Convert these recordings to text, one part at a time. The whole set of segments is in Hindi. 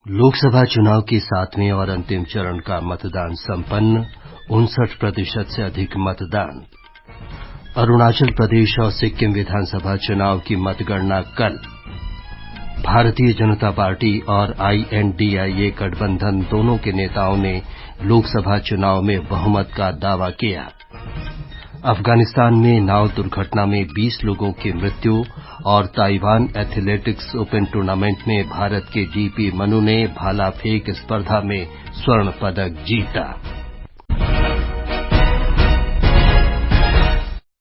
लोकसभा चुनाव के 7वें और अंतिम चरण का मतदान संपन्न। 59% से अधिक मतदान। अरुणाचल प्रदेश और सिक्किम विधानसभा चुनाव की मतगणना कल। भारतीय जनता पार्टी और INDIA गठबंधन दोनों के नेताओं ने लोकसभा चुनाव में बहुमत का दावा किया। अफगानिस्तान में नाव दुर्घटना में 20 लोगों की मृत्यु और ताइवान एथलेटिक्स ओपन टूर्नामेंट में भारत के GP मनु ने भाला फेंक स्पर्धा में स्वर्ण पदक जीता।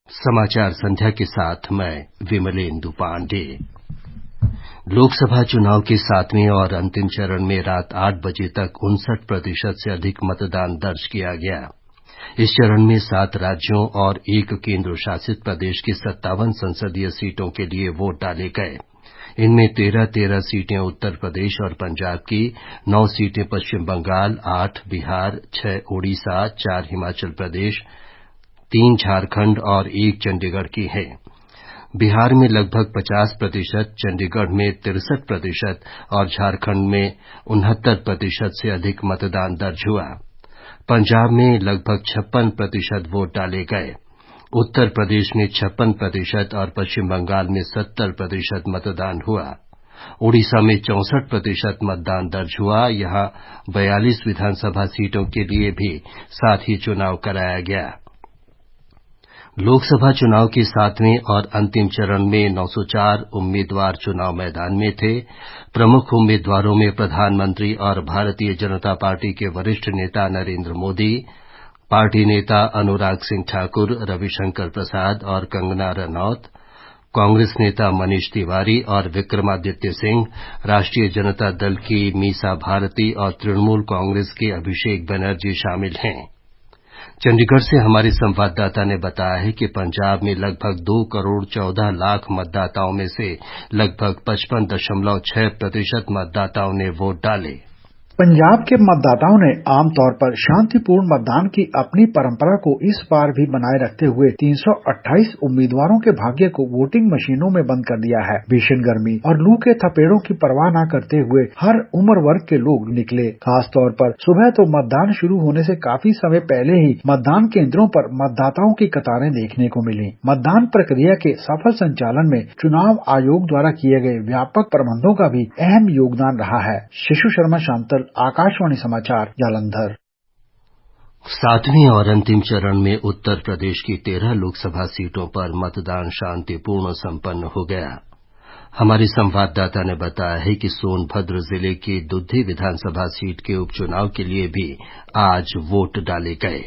समाचार संध्या के साथ मैं विमलेंदु पांडे। लोकसभा चुनाव के 7वें और अंतिम चरण में रात 8 बजे तक 59% से अधिक मतदान दर्ज किया गया। इस चरण में 7 राज्यों और 1 केंद्र शासित प्रदेश की 57 संसदीय सीटों के लिए वोट डाले गए। इनमें 13 सीटें उत्तर प्रदेश और पंजाब की, 9 सीटें पश्चिम बंगाल, 8 बिहार, 6 ओडिशा, 4 हिमाचल प्रदेश, 3 झारखंड और 1 चंडीगढ़ की हैं। बिहार में लगभग 50%, चंडीगढ़ में 63% और झारखंड में 69% से अधिक मतदान दर्ज हुआ। पंजाब में लगभग 56% वोट डाले गए। उत्तर प्रदेश में 56% और पश्चिम बंगाल में 70% मतदान हुआ। ओडिशा में 64% मतदान दर्ज हुआ। यहां 42 विधानसभा सीटों के लिए भी साथ ही चुनाव कराया गया। लोकसभा चुनाव के 7वें और अंतिम चरण में 904 उम्मीदवार चुनाव मैदान में थे। प्रमुख उम्मीदवारों में प्रधानमंत्री और भारतीय जनता पार्टी के वरिष्ठ नेता नरेंद्र मोदी, पार्टी नेता अनुराग सिंह ठाकुर, रविशंकर प्रसाद और कंगना रनौत, कांग्रेस नेता मनीष तिवारी और विक्रमादित्य सिंह, राष्ट्रीय जनता दल की मीसा भारती और तृणमूल कांग्रेस के अभिषेक बनर्जी शामिल हैं। चंडीगढ़ से हमारे संवाददाता ने बताया है कि पंजाब में लगभग 2 करोड़ 14 लाख मतदाताओं में से लगभग 55.6% मतदाताओं ने वोट डाले। पंजाब के मतदाताओं ने आमतौर पर शांतिपूर्ण मतदान की अपनी परंपरा को इस बार भी बनाए रखते हुए 328 उम्मीदवारों के भाग्य को वोटिंग मशीनों में बंद कर दिया है। भीषण गर्मी और लू के थपेड़ों की परवाह न करते हुए हर उम्र वर्ग के लोग निकले। खासतौर पर सुबह तो मतदान शुरू होने से काफी समय पहले ही मतदान केंद्रों पर मतदाताओं की कतारें देखने को मिली। मतदान प्रक्रिया के सफल संचालन में चुनाव आयोग द्वारा किए गए व्यापक प्रबंधों का भी अहम योगदान रहा है। शिशु शर्मा शांतल, आकाशवाणी समाचार, जालंधर। 7वें और अंतिम चरण में उत्तर प्रदेश की 13 लोकसभा सीटों पर मतदान शांतिपूर्ण संपन्न हो गया। हमारे संवाददाता ने बताया है कि सोनभद्र जिले की दुद्धी विधानसभा सीट के उपचुनाव के लिए भी आज वोट डाले गए।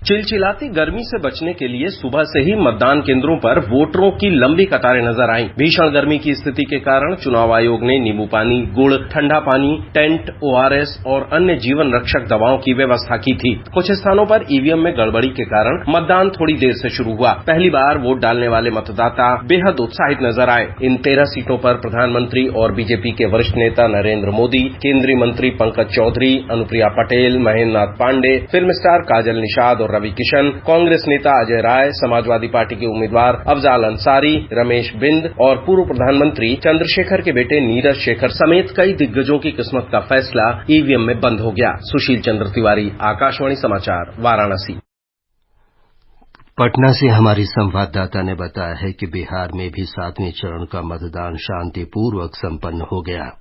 चिलचिलाती गर्मी से बचने के लिए सुबह से ही मतदान केंद्रों पर वोटरों की लंबी कतारें नजर आईं। भीषण गर्मी की स्थिति के कारण चुनाव आयोग ने नींबू पानी, गुड़, ठंडा पानी, टेंट, ORS और अन्य जीवन रक्षक दवाओं की व्यवस्था की थी। कुछ स्थानों पर EVM में गड़बड़ी के कारण मतदान थोड़ी देर से शुरू हुआ। पहली बार वोट डालने वाले मतदाता बेहद उत्साहित नजर आए। इन 13 सीटों पर प्रधानमंत्री और बीजेपी के वरिष्ठ नेता नरेंद्र मोदी, केंद्रीय मंत्री पंकज चौधरी, अनुप्रिया पटेल, महेंद्र नाथ पांडे, फिल्म स्टार काजल निषाद रवि किशन, कांग्रेस नेता अजय राय, समाजवादी पार्टी के उम्मीदवार अफजाल अंसारी, रमेश बिंद और पूर्व प्रधानमंत्री चंद्रशेखर के बेटे नीरज शेखर समेत कई दिग्गजों की किस्मत का फैसला EVM में बंद हो गया। सुशील चंद्र तिवारी, आकाशवाणी समाचार, वाराणसी। पटना से हमारी संवाददाता ने बताया है कि बिहार में भी 7वें चरण का मतदान शांतिपूर्वक संपन्न हो गया।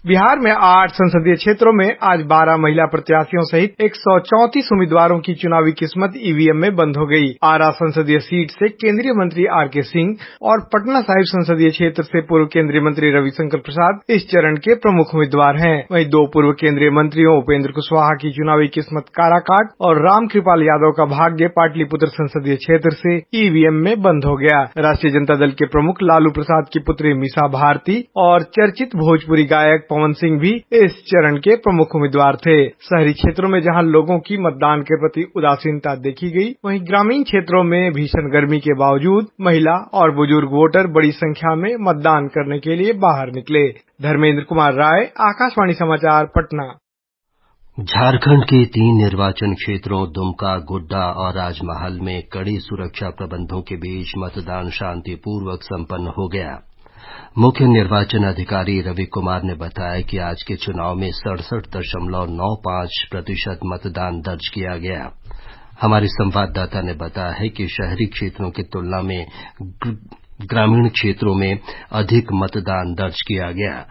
बिहार में 8 संसदीय क्षेत्रों में आज 12 महिला प्रत्याशियों सहित 134 उम्मीदवारों की चुनावी किस्मत EVM में बंद हो गई। आरा संसदीय सीट से केंद्रीय मंत्री RK सिंह और पटना साहिब संसदीय क्षेत्र से पूर्व केंद्रीय मंत्री रविशंकर प्रसाद इस चरण के प्रमुख उम्मीदवार हैं। वहीं 2 पूर्व केंद्रीय मंत्रियों उपेंद्र कुशवाहा की चुनावी किस्मत काराकाट और रामकृपाल यादव का भाग्य पाटलिपुत्र संसदीय क्षेत्र से EVM में बंद हो गया। राष्ट्रीय जनता दल के प्रमुख लालू प्रसाद की पुत्री मीसा भारती और चर्चित भोजपुरी गायक पवन सिंह भी इस चरण के प्रमुख उम्मीदवार थे। शहरी क्षेत्रों में जहां लोगों की मतदान के प्रति उदासीनता देखी गई, वहीं ग्रामीण क्षेत्रों में भीषण गर्मी के बावजूद महिला और बुजुर्ग वोटर बड़ी संख्या में मतदान करने के लिए बाहर निकले। धर्मेंद्र कुमार राय, आकाशवाणी समाचार, पटना। झारखंड के 3 निर्वाचन क्षेत्रों दुमका, गोड्डा और राजमहल में कड़ी सुरक्षा प्रबंधों के बीच मतदान शांतिपूर्वक संपन्न हो गया। मुख्य निर्वाचन अधिकारी रवि कुमार ने बताया कि आज के चुनाव में 67.95% मतदान दर्ज किया गया। हमारे संवाददाता ने बताया है कि शहरी क्षेत्रों की तुलना में ग्रामीण क्षेत्रों में अधिक मतदान दर्ज किया गया।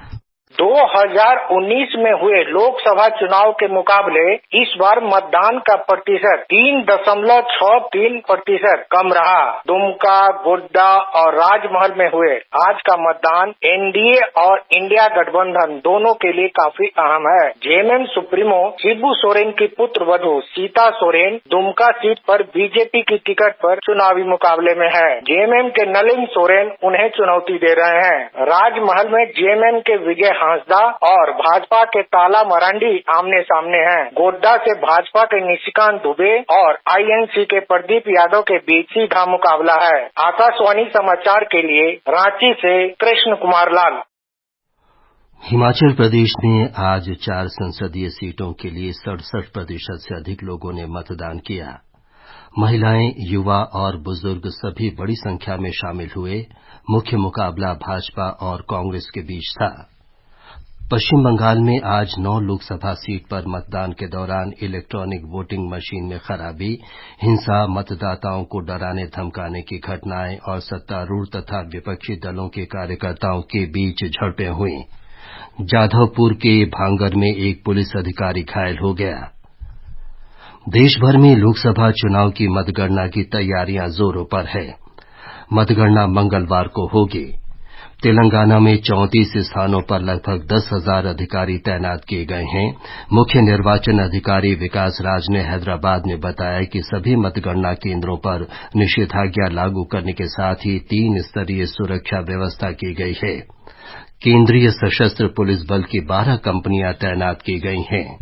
2019 में हुए लोकसभा चुनाव के मुकाबले इस बार मतदान का प्रतिशत 3.63% कम रहा। दुमका, गोड्डा और राजमहल में हुए आज का मतदान एनडीए और इंडिया गठबंधन दोनों के लिए काफी अहम है। जेएमएम सुप्रीमो शिबू सोरेन की पुत्र वधू सीता सोरेन दुमका सीट पर बीजेपी की टिकट पर चुनावी मुकाबले में है। जेएमएम के नलिन सोरेन उन्हें चुनौती दे रहे हैं। राजमहल में जेएमएम के विजय हांसदा और भाजपा के ताला मरांडी आमने सामने हैं। गोड्डा से भाजपा के निशिकांत दुबे और आईएनसी के प्रदीप यादव के बीच सीधा मुकाबला है। आकाशवाणी समाचार के लिए रांची से कृष्ण कुमार लाल। हिमाचल प्रदेश में आज 4 संसदीय सीटों के लिए 67% से अधिक लोगों ने मतदान किया। महिलाएं, युवा और बुजुर्ग सभी बड़ी संख्या में शामिल हुए। मुख्य मुकाबला भाजपा और कांग्रेस के बीच था। पश्चिम बंगाल में आज 9 लोकसभा सीट पर मतदान के दौरान इलेक्ट्रॉनिक वोटिंग मशीन में खराबी, हिंसा, मतदाताओं को डराने धमकाने की घटनाएं और सत्तारूढ़ तथा विपक्षी दलों के कार्यकर्ताओं के बीच झड़पें हुई। जाधवपुर के भांगर में एक पुलिस अधिकारी घायल हो गया। देश भर में लोकसभा चुनाव की मतगणना की तैयारियां जोरों पर है। मतगणना मंगलवार को होगी। तेलंगाना में 34 स्थानों पर लगभग 10,000 अधिकारी तैनात किए गए हैं। मुख्य निर्वाचन अधिकारी विकास राज ने हैदराबाद में बताया कि सभी मतगणना केंद्रों पर निषेधाज्ञा लागू करने के साथ ही 3 स्तरीय सुरक्षा व्यवस्था की गई है। केंद्रीय सशस्त्र पुलिस बल की 12 कंपनियां तैनात की गई हैं।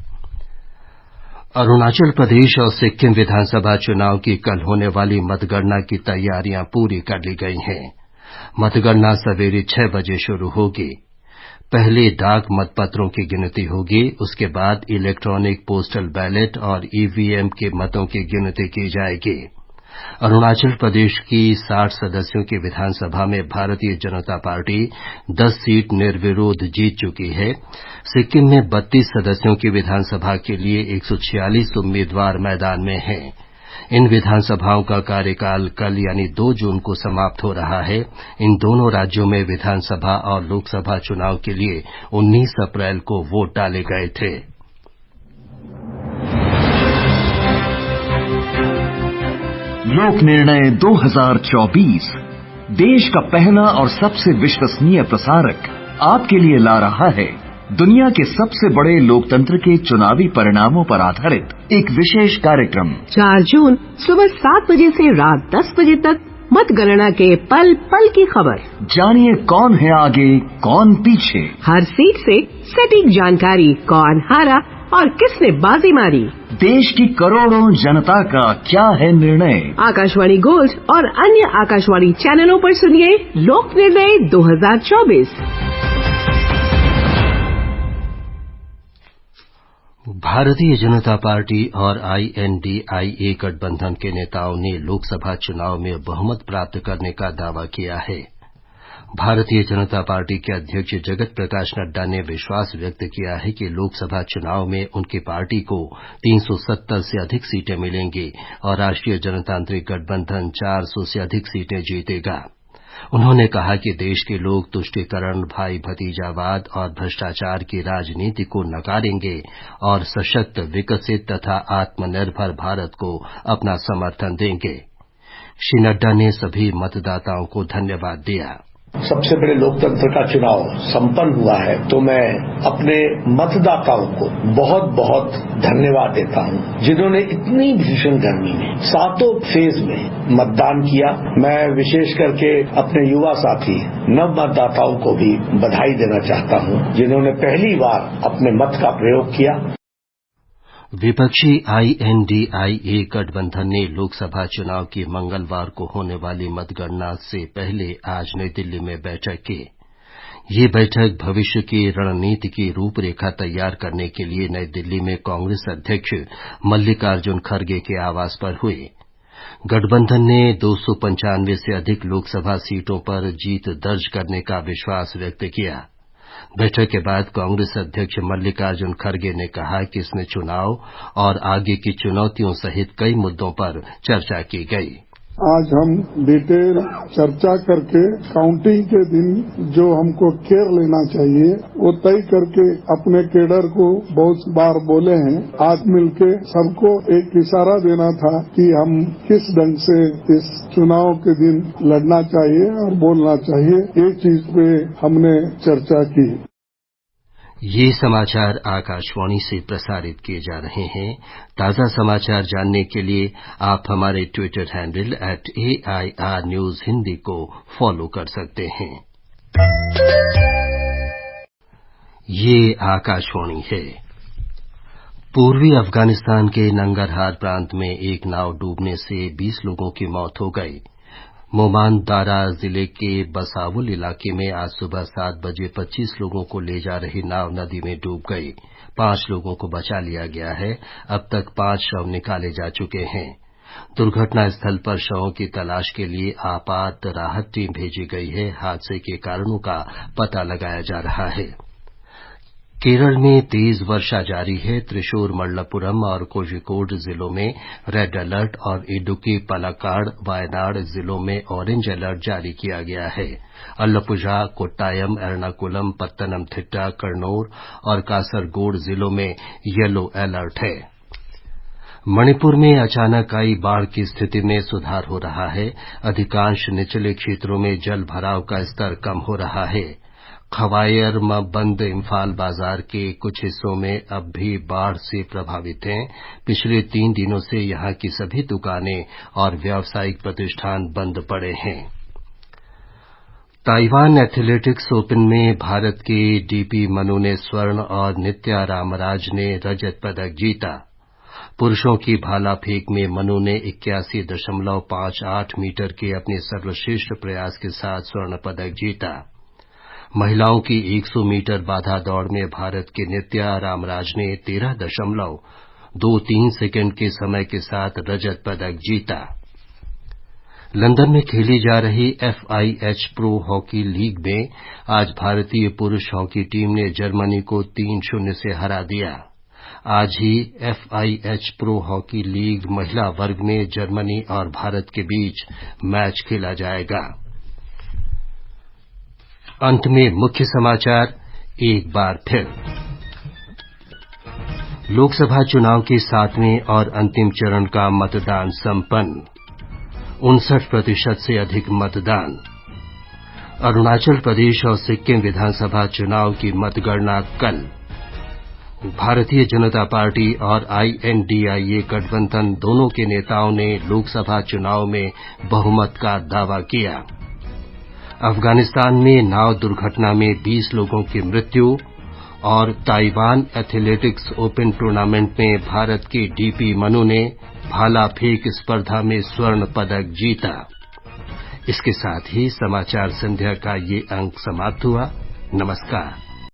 अरुणाचल प्रदेश और सिक्किम विधानसभा चुनाव की कल होने वाली मतगणना की तैयारियां पूरी कर ली गई हैं। मतगणना सवेरे 6 बजे शुरू होगी। पहले डाक मतपत्रों की गिनती होगी। उसके बाद इलेक्ट्रॉनिक पोस्टल बैलेट और ईवीएम के मतों की गिनती की जाएगी। अरुणाचल प्रदेश की 60 सदस्यों की विधानसभा में भारतीय जनता पार्टी 10 सीट निर्विरोध जीत चुकी है। सिक्किम में 32 सदस्यों की विधानसभा के लिए 146 उम्मीदवार मैदान में हैं। इन विधानसभाओं का कार्यकाल कल यानी 2 जून को समाप्त हो रहा है। इन दोनों राज्यों में विधानसभा और लोकसभा चुनाव के लिए 19 अप्रैल को वोट डाले गए थे। लोक निर्णय 2024 देश का पहला और सबसे विश्वसनीय प्रसारक आपके लिए ला रहा है दुनिया के सबसे बड़े लोकतंत्र के चुनावी परिणामों पर आधारित एक विशेष कार्यक्रम। 4 जून सुबह 7 बजे से रात 10 बजे तक मतगणना के पल पल की खबर। जानिए कौन है आगे, कौन पीछे। हर सीट से सटीक जानकारी, कौन हारा और किसने बाजी मारी। देश की करोड़ों जनता का क्या है निर्णय। आकाशवाणी गोल्ड और अन्य आकाशवाणी चैनलों पर सुनिए लोक निर्णय 2024। भारतीय जनता पार्टी और आईएनडीआईए गठबंधन के नेताओं ने लोकसभा चुनाव में बहुमत प्राप्त करने का दावा किया है। भारतीय जनता पार्टी के अध्यक्ष जगत प्रकाश नड्डा ने विश्वास व्यक्त किया है कि लोकसभा चुनाव में उनकी पार्टी को 370 से अधिक सीटें मिलेंगी और राष्ट्रीय जनतांत्रिक गठबंधन 400 से अधिक सीटें जीतेगा। उन्होंने कहा कि देश के लोग तुष्टीकरण, भाई भतीजावाद और भ्रष्टाचार की राजनीति को नकारेंगे और सशक्त, विकसित तथा आत्मनिर्भर भारत को अपना समर्थन देंगे। श्री नड्डा ने सभी मतदाताओं को धन्यवाद दिया। सबसे बड़े लोकतंत्र का चुनाव संपन्न हुआ है तो मैं अपने मतदाताओं को बहुत बहुत धन्यवाद देता हूं जिन्होंने इतनी भीषण गर्मी में 7 फेज में मतदान किया। मैं विशेष करके अपने युवा साथी नव मतदाताओं को भी बधाई देना चाहता हूं जिन्होंने पहली बार अपने मत का प्रयोग किया। विपक्षी आईएनडीआईए गठबंधन ने लोकसभा चुनाव की मंगलवार को होने वाली मतगणना से पहले आज नई दिल्ली में बैठक की। ये बैठक भविष्य की रणनीति की रूपरेखा तैयार करने के लिए नई दिल्ली में कांग्रेस अध्यक्ष मल्लिकार्जुन खड़गे के आवास पर हुई। गठबंधन ने 295 से अधिक लोकसभा सीटों पर जीत दर्ज करने का विश्वास व्यक्त किया। बैठक के बाद कांग्रेस अध्यक्ष मल्लिकार्जुन खड़गे ने कहा कि इसमें चुनाव और आगे की चुनौतियों सहित कई मुद्दों पर चर्चा की गई। आज हम डिटेल चर्चा करके काउंटिंग के दिन जो हमको केयर लेना चाहिए वो तय करके अपने केडर को बहुत बार बोले हैं। आज मिलके सबको एक इशारा देना था कि हम किस ढंग से इस चुनाव के दिन लड़ना चाहिए और बोलना चाहिए। ये चीज पे हमने चर्चा की। ये समाचार आकाशवाणी से प्रसारित किए जा रहे हैं। ताजा समाचार जानने के लिए आप हमारे Twitter handle @AIR News Hindi को फॉलो कर सकते हैं। ये आकाशवाणी है। पूर्वी अफगानिस्तान के नंगरहार प्रांत में एक नाव डूबने से 20 लोगों की मौत हो गई। मोमान दारा जिले के बसावुल इलाके में आज सुबह 7 बजे 25 लोगों को ले जा रही नाव नदी में डूब गई। 5 लोगों को बचा लिया गया है। अब तक 5 शव निकाले जा चुके हैं। दुर्घटना स्थल पर शवों की तलाश के लिए आपात राहत टीम भेजी गई है। हादसे के कारणों का पता लगाया जा रहा है। केरल में तेज वर्षा जारी है। त्रिशूर, मल्लपुरम और कोझिकोड जिलों में रेड अलर्ट और इडुक्की, पलक्काड, वायनाड जिलों में ऑरेंज अलर्ट जारी किया गया है। अल्लपुझा, कोट्टायम, एर्नाकुलम, पत्तनमथिट्टा, कन्नौर और कासरगोड जिलों में येलो अलर्ट है। मणिपुर में अचानक आई बाढ़ की स्थिति में सुधार हो रहा है। अधिकांश निचले क्षेत्रों में जल भराव का स्तर कम हो रहा है। खवायर में बंद इम्फाल बाजार के कुछ हिस्सों में अब भी बाढ़ से प्रभावित हैं। पिछले 3 दिनों से यहां की सभी दुकानें और व्यावसायिक प्रतिष्ठान बंद पड़े हैं। ताइवान एथलेटिक्स ओपन में भारत के डीपी मनु ने स्वर्ण और नित्या रामराज ने रजत पदक जीता। पुरुषों की भाला फेंक में मनु ने 81.58 मीटर के अपने सर्वश्रेष्ठ प्रयास के साथ स्वर्ण पदक जीता। महिलाओं की 100 मीटर बाधा दौड़ में भारत के नित्या रामराज ने 13.23 सेकंड के समय के साथ रजत पदक जीता। लंदन में खेली जा रही FIH प्रो हॉकी लीग में आज भारतीय पुरुष हॉकी टीम ने जर्मनी को 3-0 से हरा दिया। आज ही FIH प्रो हॉकी लीग महिला वर्ग में जर्मनी और भारत के बीच मैच खेला जाएगा। अंत में मुख्य समाचार एक बार फिर। लोकसभा चुनाव के 7वें और अंतिम चरण का मतदान संपन्न। 59% से अधिक मतदान। अरुणाचल प्रदेश और सिक्किम विधानसभा चुनाव की मतगणना कल। भारतीय जनता पार्टी और INDIA गठबंधन दोनों के नेताओं ने लोकसभा चुनाव में बहुमत का दावा किया। अफगानिस्तान में नाव दुर्घटना में 20 लोगों की मृत्यु और ताइवान एथलेटिक्स ओपन टूर्नामेंट में भारत के डीपी मनु ने भाला फेंक स्पर्धा में स्वर्ण पदक जीता। इसके साथ ही समाचार संध्या का ये अंक समाप्त हुआ। नमस्कार।